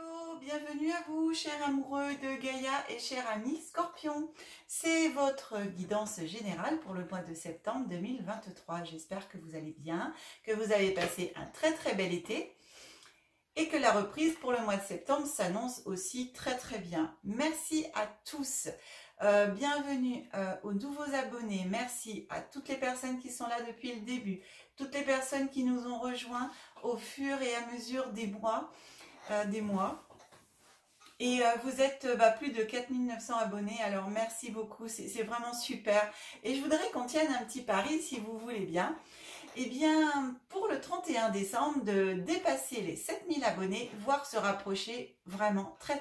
Hello, bienvenue à vous, chers amoureux de Gaïa et chers amis Scorpion. C'est votre guidance générale pour le mois de septembre 2023. J'espère que vous allez bien, que vous avez passé un très bel été et que la reprise pour le mois de septembre s'annonce aussi très bien. Merci à tous. Bienvenue aux nouveaux abonnés. Merci à toutes les personnes qui sont là depuis le début, toutes les personnes qui nous ont rejoints au fur et à mesure des mois. Et vous êtes plus de 4900 abonnés, alors merci beaucoup, c'est vraiment super. Et je voudrais qu'on tienne un petit pari, si vous voulez bien. Eh bien, pour le 31 décembre, de dépasser les 7000 abonnés, voire se rapprocher vraiment très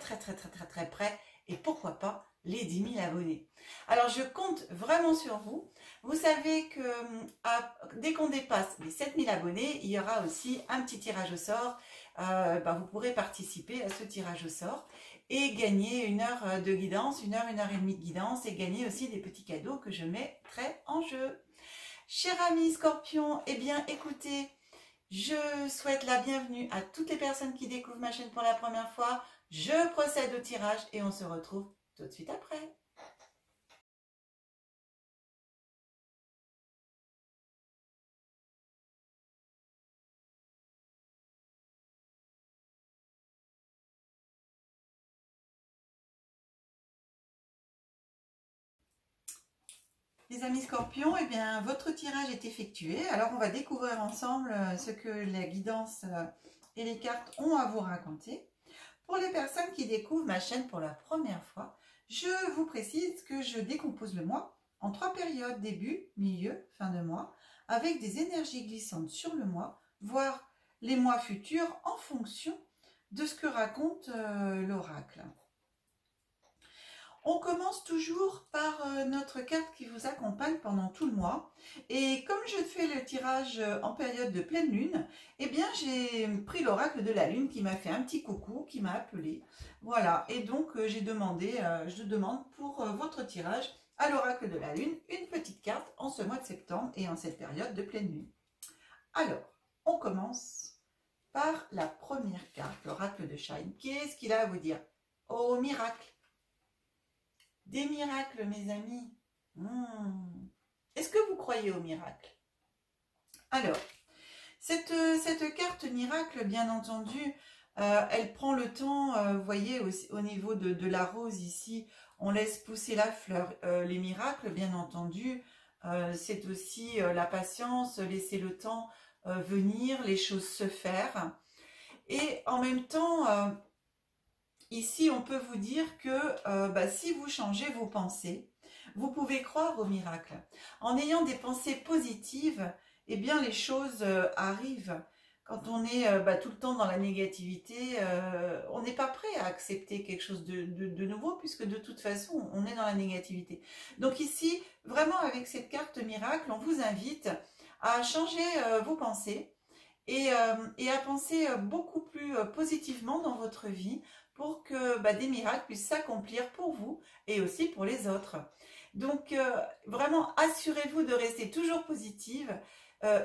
près, et pourquoi pas les 10 000 abonnés. Alors, je compte vraiment sur vous. Vous savez que dès qu'on dépasse les 7000 abonnés, il y aura aussi un petit tirage au sort. Vous pourrez participer à ce tirage au sort et gagner une heure de guidance, une heure et demie de guidance, et gagner aussi des petits cadeaux que je mettrai en jeu. Chers amis Scorpion, eh bien écoutez, je souhaite la bienvenue à toutes les personnes qui découvrent ma chaîne pour la première fois. Je procède au tirage et on se retrouve tout de suite après. Les amis Scorpions, eh bien, votre tirage est effectué. Alors, on va découvrir ensemble ce que la guidance et les cartes ont à vous raconter. Pour les personnes qui découvrent ma chaîne pour la première fois, je vous précise que je décompose le mois en 3 périodes, début, milieu, fin de mois, avec des énergies glissantes sur le mois, voire les mois futurs en fonction de ce que raconte l'oracle. On commence toujours par notre carte qui vous accompagne pendant tout le mois. Et comme je fais le tirage en période de pleine lune, eh bien j'ai pris l'oracle de la lune qui m'a fait un petit coucou, qui m'a appelé. Voilà, et donc j'ai demandé, je demande pour votre tirage à l'oracle de la lune une petite carte en ce mois de septembre et en cette période de pleine lune. Alors, on commence par la première carte, l'oracle de Shine. Qu'est-ce qu'il a à vous dire? Oh, miracle! Des miracles, mes amis. Est-ce que vous croyez aux miracles? Alors, cette carte miracle, bien entendu, elle prend le temps, vous voyez, au niveau de la rose ici, on laisse pousser la fleur. Les miracles, bien entendu, c'est aussi la patience, laisser le temps venir, les choses se faire. Et en même temps... ici, on peut vous dire que si vous changez vos pensées, vous pouvez croire au miracle. En ayant des pensées positives, eh bien les choses arrivent. Quand on est tout le temps dans la négativité, on n'est pas prêt à accepter quelque chose de nouveau, puisque de toute façon, on est dans la négativité. Donc ici, vraiment avec cette carte miracle, on vous invite à changer vos pensées et à penser beaucoup plus positivement dans votre vie, pour que des miracles puissent s'accomplir pour vous et aussi pour les autres. Donc, vraiment, assurez-vous de rester toujours positive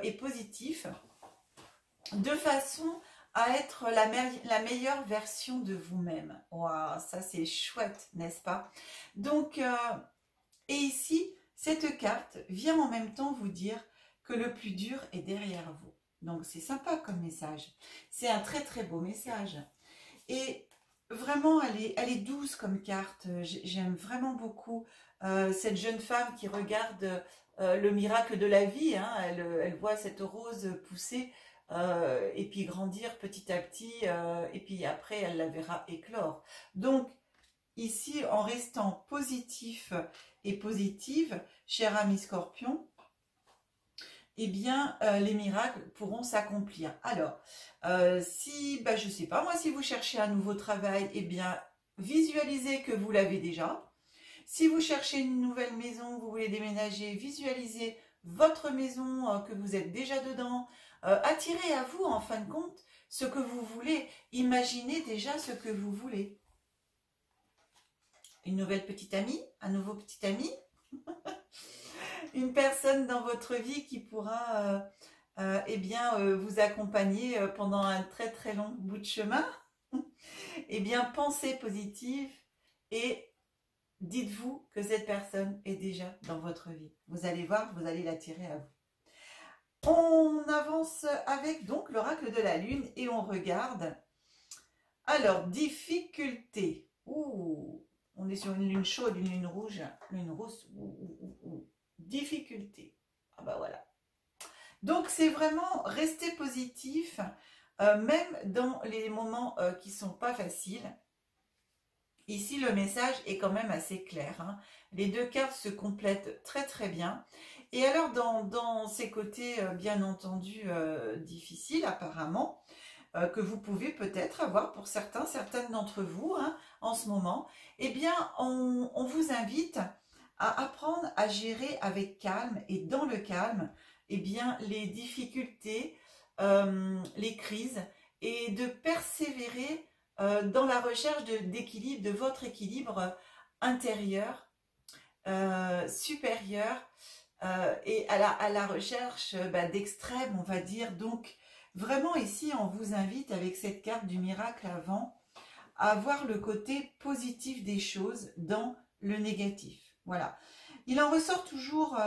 et positif, de façon à être la meilleure version de vous-même. Waouh, ça c'est chouette, n'est-ce pas? Donc, et ici, cette carte vient en même temps vous dire que le plus dur est derrière vous. Donc, c'est sympa comme message. C'est un très beau message. Et vraiment, elle est douce comme carte. J'aime vraiment beaucoup cette jeune femme qui regarde le miracle de la vie. Hein. Elle voit cette rose pousser et puis grandir petit à petit. Et puis après, elle la verra éclore. Donc, ici, en restant positif et positive, cher ami Scorpion, eh bien, les miracles pourront s'accomplir. Alors, si, je ne sais pas, moi, si vous cherchez un nouveau travail, eh bien, visualisez que vous l'avez déjà. Si vous cherchez une nouvelle maison, vous voulez déménager, visualisez votre maison, que vous êtes déjà dedans. Attirez à vous, en fin de compte, ce que vous voulez. Imaginez déjà ce que vous voulez. Une nouvelle petite amie, un nouveau petit ami. Une personne dans votre vie qui pourra vous accompagner pendant un très long bout de chemin. Eh bien, pensez positif et dites-vous que cette personne est déjà dans votre vie. Vous allez voir, vous allez l'attirer à vous. On avance avec donc l'oracle de la lune et on regarde. Alors, difficulté. Ouh, on est sur une lune chaude, une lune rouge. Lune rousse. Difficulté. Ah bah voilà. Donc, c'est vraiment rester positif, même dans les moments qui ne sont pas faciles. Ici, le message est quand même assez clair, hein. Les deux cartes se complètent très très bien. Et alors, dans ces côtés, bien entendu, difficiles apparemment, que vous pouvez peut-être avoir pour certaines d'entre vous, hein, en ce moment, eh bien, on vous invite à apprendre à gérer avec calme et dans le calme, eh bien, les difficultés, les crises et de persévérer dans la recherche d'équilibre, de votre équilibre intérieur, supérieur, et à la recherche d'extrême, on va dire. Donc, vraiment ici, on vous invite avec cette carte du miracle avant à voir le côté positif des choses dans le négatif. Voilà. Il en ressort toujours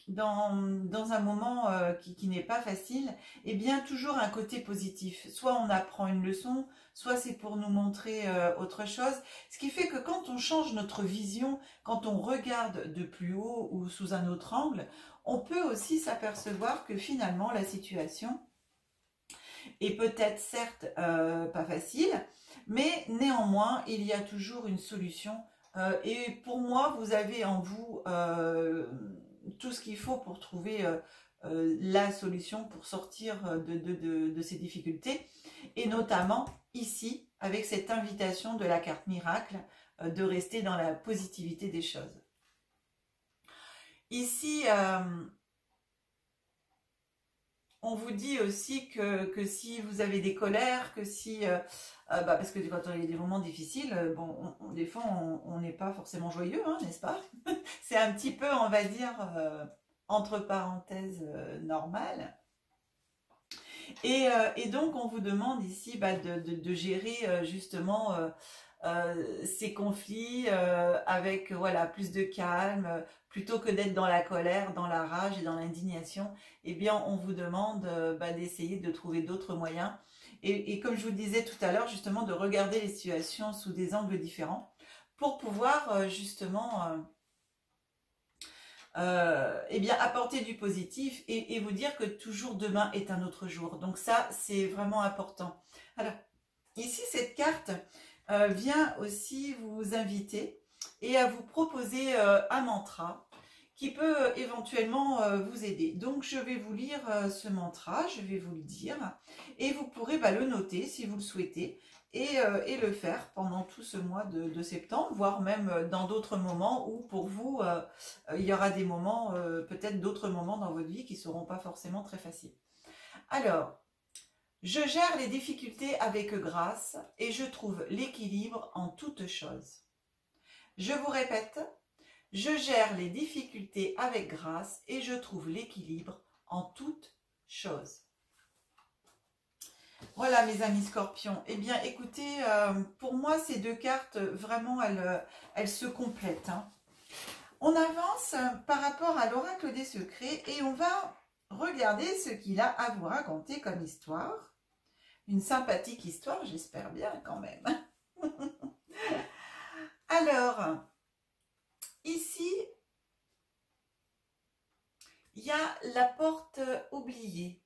dans un moment qui n'est pas facile, et bien toujours un côté positif. Soit on apprend une leçon, soit c'est pour nous montrer autre chose. Ce qui fait que quand on change notre vision, quand on regarde de plus haut ou sous un autre angle, on peut aussi s'apercevoir que finalement la situation est peut-être certes pas facile, mais néanmoins il y a toujours une solution. Et pour moi, vous avez en vous tout ce qu'il faut pour trouver la solution pour sortir de ces difficultés. Et notamment ici, avec cette invitation de la carte miracle, de rester dans la positivité des choses. Ici, on vous dit aussi que si vous avez des colères, que si... parce que quand il y a des moments difficiles, bon, des fois, on n'est pas forcément joyeux, hein, n'est-ce pas? C'est un petit peu, on va dire, entre parenthèses, normal. Et donc, on vous demande ici de gérer justement ces conflits avec voilà, plus de calme, plutôt que d'être dans la colère, dans la rage et dans l'indignation. Eh bien, on vous demande d'essayer de trouver d'autres moyens. Et comme je vous le disais tout à l'heure, justement, de regarder les situations sous des angles différents pour pouvoir justement eh bien, apporter du positif et vous dire que toujours demain est un autre jour. Donc ça, c'est vraiment important. Alors, ici, cette carte vient aussi vous inviter et à vous proposer un mantra qui peut éventuellement vous aider. Donc, je vais vous lire ce mantra, je vais vous le dire, et vous pourrez le noter si vous le souhaitez, et le faire pendant tout ce mois de septembre, voire même dans d'autres moments où pour vous, il y aura des moments, peut-être d'autres moments dans votre vie qui ne seront pas forcément très faciles. Alors, je gère les difficultés avec grâce et je trouve l'équilibre en toutes choses. Je vous répète, je gère les difficultés avec grâce et je trouve l'équilibre en toutes choses. Voilà mes amis scorpions. Eh bien écoutez, pour moi ces deux cartes, vraiment elles se complètent, hein. On avance par rapport à l'oracle des secrets et on va regarder ce qu'il a à vous raconter comme histoire. Une sympathique histoire, j'espère bien quand même. Alors, ici, il y a la porte oubliée,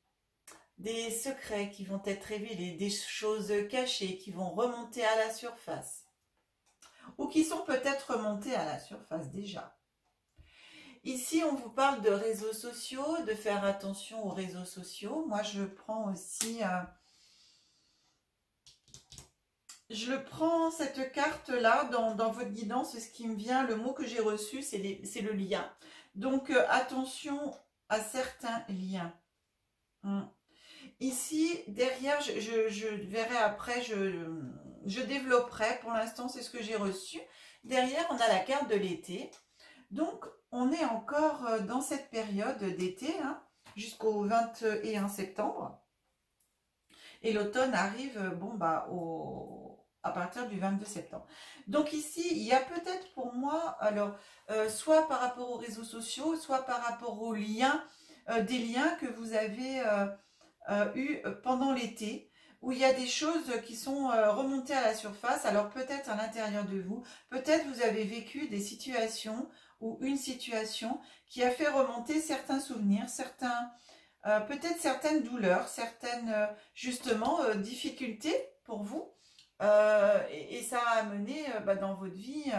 des secrets qui vont être révélés, des choses cachées qui vont remonter à la surface, ou qui sont peut-être remontées à la surface déjà. Ici, on vous parle de réseaux sociaux, de faire attention aux réseaux sociaux. Moi, je prends aussi... je prends cette carte-là dans votre guidance, ce qui me vient, le mot que j'ai reçu, c'est le lien. Donc, attention à certains liens. Ici, derrière, je verrai après, je développerai. Pour l'instant, c'est ce que j'ai reçu. Derrière, on a la carte de l'été. Donc, on est encore dans cette période d'été, hein, jusqu'au 21 septembre. Et l'automne arrive, bon, bah, à partir du 22 septembre. Donc ici, il y a peut-être pour moi, alors, soit par rapport aux réseaux sociaux, soit par rapport aux liens, des liens que vous avez eu pendant l'été, où il y a des choses qui sont remontées à la surface. Alors peut-être à l'intérieur de vous, peut-être vous avez vécu des situations ou une situation qui a fait remonter certains souvenirs, peut-être certaines douleurs, certaines justement difficultés pour vous. Et ça a amené bah, dans votre vie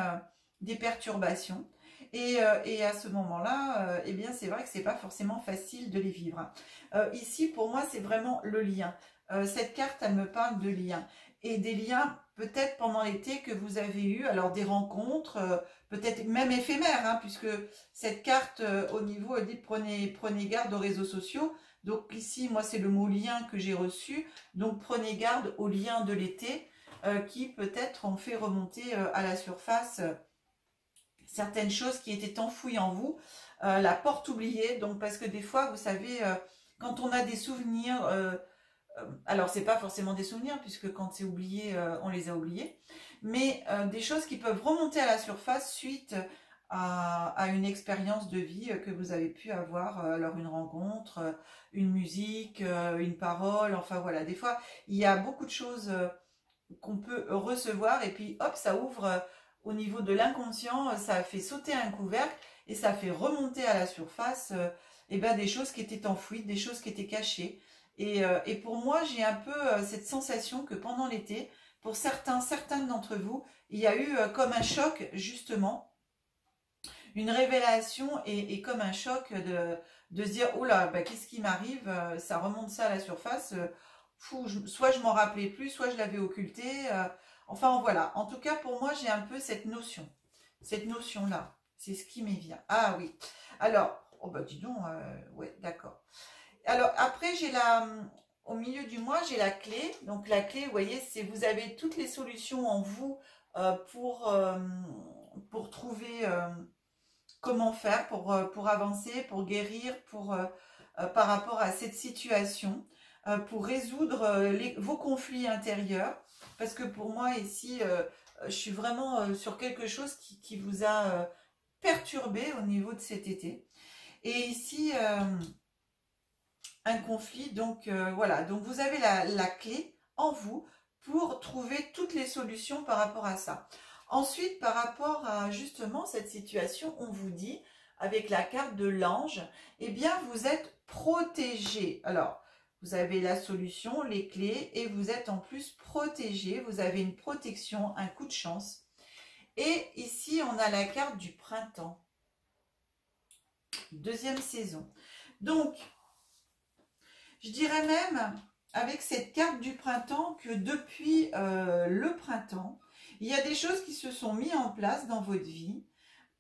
des perturbations. Et à ce moment-là, eh bien, c'est vrai que c'est pas forcément facile de les vivre. Ici, pour moi, c'est vraiment le lien. Cette carte, elle me parle de liens. Et des liens, peut-être pendant l'été, que vous avez eu, alors des rencontres, peut-être même éphémères, hein, puisque cette carte, au niveau, elle dit prenez garde aux réseaux sociaux. Donc ici, moi, c'est le mot lien que j'ai reçu. Donc prenez garde aux liens de l'été qui peut-être ont fait remonter à la surface certaines choses qui étaient enfouies en vous, la porte oubliée. Donc parce que des fois, vous savez, quand on a des souvenirs, alors c'est pas forcément des souvenirs puisque quand c'est oublié, on les a oubliés, mais des choses qui peuvent remonter à la surface suite à une expérience de vie que vous avez pu avoir, alors une rencontre, une musique, une parole, enfin voilà, des fois il y a beaucoup de choses qu'on peut recevoir et puis hop, ça ouvre au niveau de l'inconscient, ça fait sauter un couvercle et ça fait remonter à la surface et ben, des choses qui étaient enfouies, des choses qui étaient cachées. Et pour moi, j'ai un peu cette sensation que pendant l'été, pour certaines d'entre vous, il y a eu comme un choc justement, une révélation et comme un choc de se dire, oh là, bah, qu'est-ce qui m'arrive, ça remonte ça à la surface, soit je m'en rappelais plus, soit je l'avais occulté. Enfin voilà, en tout cas pour moi j'ai un peu cette notion-là. C'est ce qui m'est vient. Ah oui. Alors, oh bah dis donc, ouais, d'accord. Alors après j'ai au milieu du mois j'ai la clé. Donc la clé, vous voyez, c'est vous avez toutes les solutions en vous pour trouver comment faire pour avancer, pour guérir, par rapport à cette situation, pour résoudre vos conflits intérieurs. Parce que pour moi, ici, je suis vraiment sur quelque chose qui vous a perturbé au niveau de cet été. Et ici, un conflit. Donc, voilà. Donc, vous avez la clé en vous pour trouver toutes les solutions par rapport à ça. Ensuite, par rapport à justement cette situation, on vous dit, avec la carte de l'ange, eh bien, vous êtes protégé. Alors, vous avez la solution, les clés, et vous êtes en plus protégé. Vous avez une protection, un coup de chance. Et ici, on a la carte du printemps. Deuxième saison. Donc, je dirais même, avec cette carte du printemps, que depuis le printemps, il y a des choses qui se sont mises en place dans votre vie,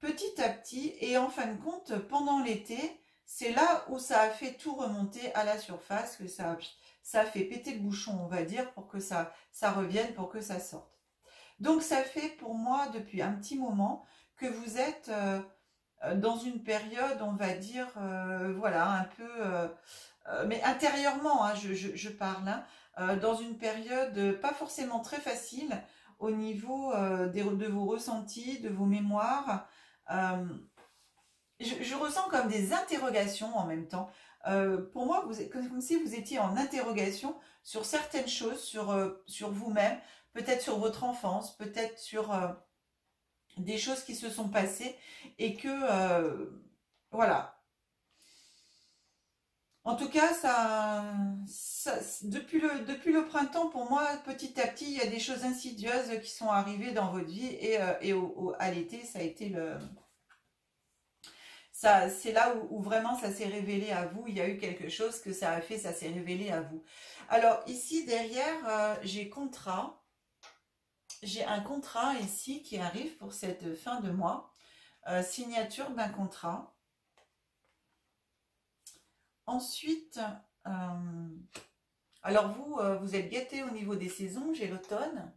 petit à petit, et en fin de compte, pendant l'été, c'est là où ça a fait tout remonter à la surface, que ça a fait péter le bouchon, on va dire, pour que ça revienne, pour que ça sorte. Donc ça fait pour moi, depuis un petit moment, que vous êtes dans une période, on va dire, voilà, un peu... mais intérieurement, hein, je parle, hein, dans une période pas forcément très facile au niveau de vos ressentis, de vos mémoires. Je ressens comme des interrogations en même temps. Pour moi, comme si vous étiez en interrogation sur certaines choses, sur vous-même, peut-être sur votre enfance, peut-être sur des choses qui se sont passées et que, voilà. En tout cas, depuis le printemps, pour moi, petit à petit, il y a des choses insidieuses qui sont arrivées dans votre vie et à l'été, ça a été c'est là où vraiment ça s'est révélé à vous. Il y a eu quelque chose que ça a fait, ça s'est révélé à vous. Alors ici, derrière, j'ai contrat. J'ai un contrat ici qui arrive pour cette fin de mois. Signature d'un contrat. Ensuite, alors vous êtes gâtés au niveau des saisons, j'ai l'automne.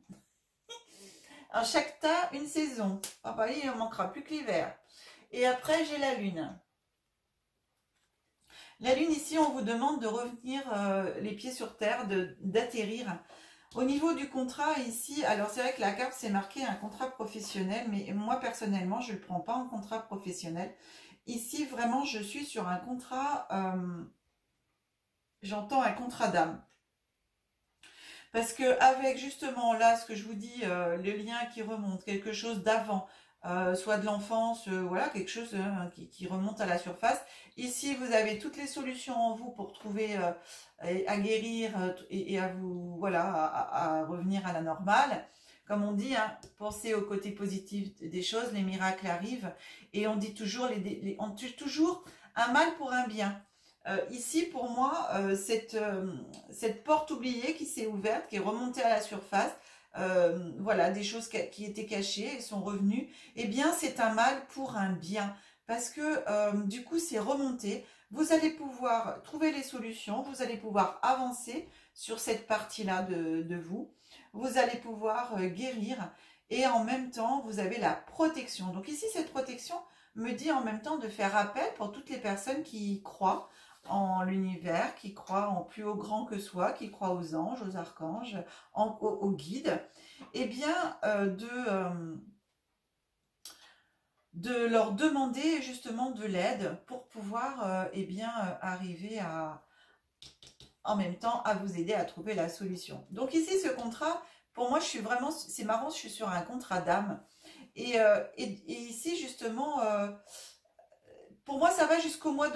Alors chaque tas, une saison. Ah bah, il ne manquera plus que l'hiver. Et après, j'ai la lune. La lune ici, on vous demande de revenir les pieds sur terre, d'atterrir. Au niveau du contrat ici, alors c'est vrai que la carte c'est marqué un contrat professionnel, mais moi personnellement je ne le prends pas en contrat professionnel. Ici vraiment je suis sur un contrat, j'entends un contrat d'âme. Parce que avec justement là ce que je vous dis, le lien qui remonte, quelque chose d'avant, soit de l'enfance, voilà, quelque chose qui remonte à la surface. Ici, vous avez toutes les solutions en vous pour trouver à guérir et à vous, voilà, à revenir à la normale. Comme on dit, hein, pensez au côté positif des choses, les miracles arrivent. Et on dit toujours, on tue toujours un mal pour un bien. Ici, pour moi, cette porte oubliée qui s'est ouverte, qui est remontée à la surface, voilà, des choses qui étaient cachées et sont revenues, eh bien c'est un mal pour un bien, parce que du coup c'est remonté, vous allez pouvoir trouver les solutions, vous allez pouvoir avancer sur cette partie-là de vous, vous allez pouvoir guérir, et en même temps vous avez la protection. Donc ici cette protection me dit en même temps de faire appel pour toutes les personnes qui croient en l'univers, qui croient en plus haut grand que soi, qui croient aux anges, aux archanges, aux guides, et bien de leur demander justement de l'aide pour pouvoir arriver à, en même temps, à vous aider à trouver la solution. Donc ici, ce contrat, pour moi, je suis vraiment, c'est marrant, je suis sur un contrat d'âme. Et ici, justement, pour moi, ça va jusqu'au mois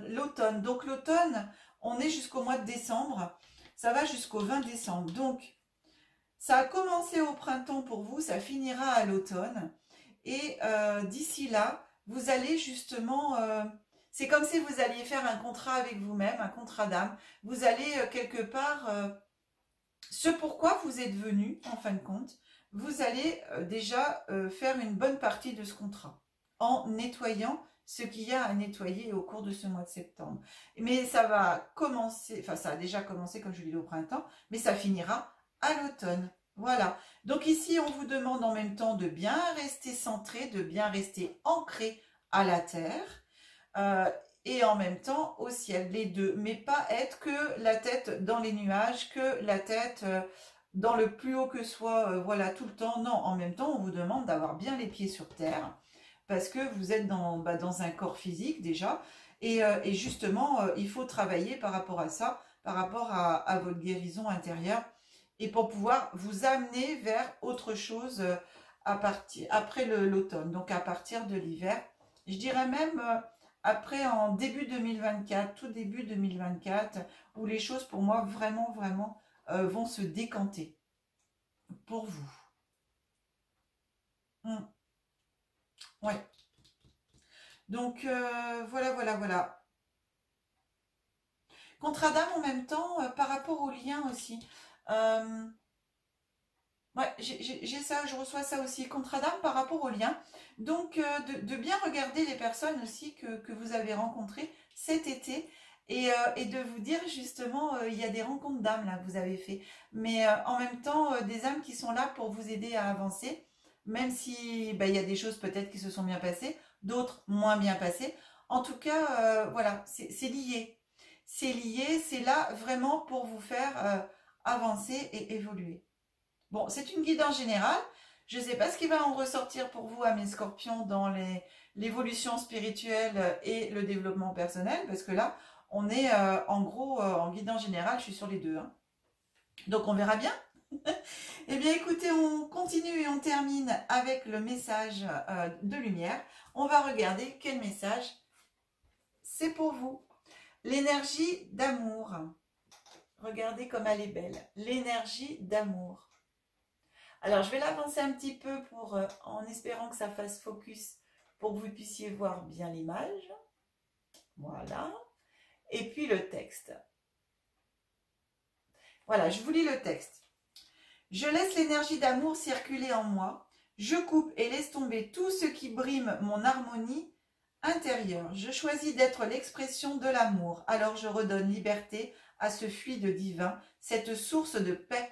l'automne. Donc l'automne, on est jusqu'au mois de décembre. Ça va jusqu'au 20 décembre. Donc, ça a commencé au printemps pour vous, ça finira à l'automne. Et d'ici là, vous allez justement... c'est comme si vous alliez faire un contrat avec vous-même, un contrat d'âme. Vous allez quelque part... ce pourquoi vous êtes venu, en fin de compte, vous allez déjà faire une bonne partie de ce contrat en nettoyant ce qu'il y a à nettoyer au cours de ce mois de septembre. Mais ça va commencer, enfin ça a déjà commencé comme je l'ai dit au printemps, mais ça finira à l'automne. Voilà. Donc ici, on vous demande en même temps de bien rester centré, de bien rester ancré à la terre et en même temps au ciel, les deux. Mais pas être que la tête dans les nuages, que la tête dans le plus haut que soi, voilà, tout le temps. Non, en même temps, on vous demande d'avoir bien les pieds sur terre parce que vous êtes dans un corps physique déjà. Et justement, il faut travailler par rapport à ça, par rapport à votre guérison intérieure et pour pouvoir vous amener vers autre chose après l'automne, donc à partir de l'hiver. Je dirais même après en début 2024, tout début 2024, où les choses pour moi vraiment, vraiment vont se décanter pour vous. Ouais. Donc voilà, voilà, voilà. Contrat d'âme en même temps, par rapport au lien aussi. Ouais, j'ai ça, je reçois ça aussi, contrat d'âme par rapport au lien. Donc, de bien regarder les personnes aussi que vous avez rencontrées cet été et de vous dire justement, il y a des rencontres d'âmes là que vous avez fait. Mais en même temps, des âmes qui sont là pour vous aider à avancer, même si il y a des choses peut-être qui se sont bien passées, d'autres moins bien passées. En tout cas, voilà, c'est lié. C'est lié, c'est là vraiment pour vous faire avancer et évoluer. Bon, c'est une guidance générale. Je ne sais pas ce qui va en ressortir pour vous, mes scorpions, dans l'évolution spirituelle et le développement personnel, parce que là, on est en gros en guidance générale, je suis sur les deux. Hein. Donc, on verra bien. Eh bien, écoutez, on continue et on termine avec le message de lumière. On va regarder quel message c'est pour vous. L'énergie d'amour. Regardez comme elle est belle. L'énergie d'amour. Alors, je vais l'avancer un petit peu en espérant que ça fasse focus pour que vous puissiez voir bien l'image. Voilà. Et puis le texte. Voilà, je vous lis le texte. Je laisse l'énergie d'amour circuler en moi. Je coupe et laisse tomber tout ce qui brime mon harmonie intérieure. Je choisis d'être l'expression de l'amour. Alors je redonne liberté à ce fluide divin, cette source de paix.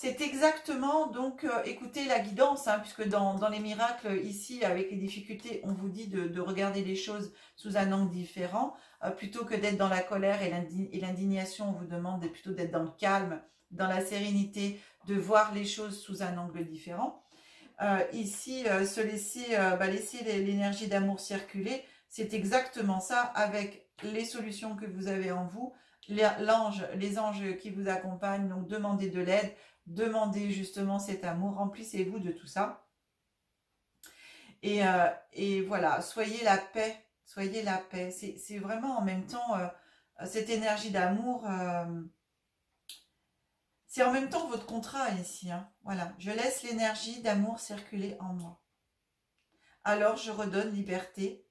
C'est exactement, donc écoutez la guidance, hein, puisque dans les miracles, ici, avec les difficultés, on vous dit de regarder les choses sous un angle différent, plutôt que d'être dans la colère et l'indignation, on vous demande plutôt d'être dans le calme, dans la sérénité, de voir les choses sous un angle différent. Ici, se laisser, laisser l'énergie d'amour circuler, c'est exactement ça, avec les solutions que vous avez en vous, les anges qui vous accompagnent, donc demandez de l'aide, demandez justement cet amour, remplissez-vous de tout ça. Et voilà, soyez la paix, soyez la paix. C'est vraiment en même temps, cette énergie d'amour, c'est en même temps votre contrat ici. Hein. Voilà, je laisse l'énergie d'amour circuler en moi. Alors je redonne liberté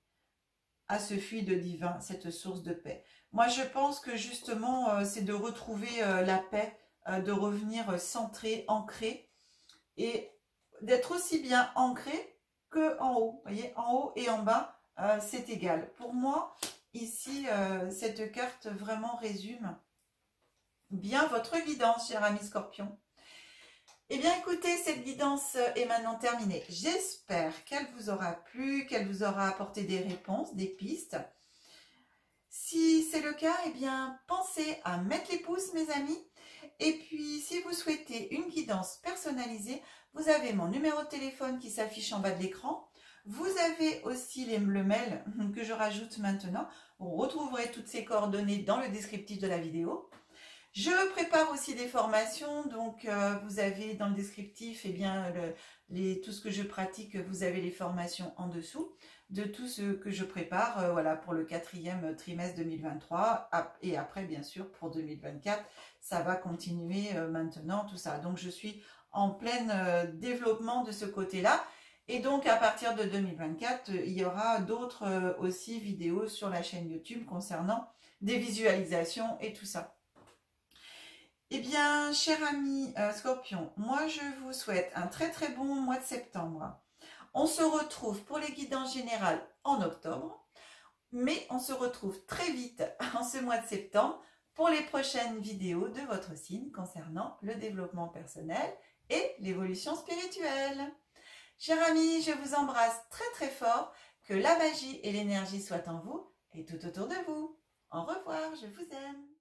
à ce fluide divin, cette source de paix. Moi, je pense que justement, c'est de retrouver la paix, de revenir centré, ancré, et d'être aussi bien ancré que en haut. Vous voyez, en haut et en bas, c'est égal. Pour moi, ici, cette carte vraiment résume bien votre guidance, cher ami Scorpion. Eh bien, écoutez, cette guidance est maintenant terminée. J'espère qu'elle vous aura plu, qu'elle vous aura apporté des réponses, des pistes. Si c'est le cas, eh bien, pensez à mettre les pouces, mes amis. Et puis, si vous souhaitez une guidance personnalisée, vous avez mon numéro de téléphone qui s'affiche en bas de l'écran. Vous avez aussi le mail que je rajoute maintenant. Vous retrouverez toutes ces coordonnées dans le descriptif de la vidéo. Je prépare aussi des formations, donc vous avez dans le descriptif bien, tout ce que je pratique, vous avez les formations en dessous de tout ce que je prépare voilà, pour le 4e trimestre 2023 et après bien sûr pour 2024, ça va continuer maintenant tout ça. Donc je suis en plein développement de ce côté-là et donc à partir de 2024, il y aura d'autres aussi vidéos sur la chaîne YouTube concernant des visualisations et tout ça. Eh bien, cher ami Scorpion, moi je vous souhaite un très très bon mois de septembre. On se retrouve pour les guidances générales en octobre, mais on se retrouve très vite en ce mois de septembre pour les prochaines vidéos de votre signe concernant le développement personnel et l'évolution spirituelle. Cher ami, je vous embrasse très très fort, que la magie et l'énergie soient en vous et tout autour de vous. Au revoir, je vous aime.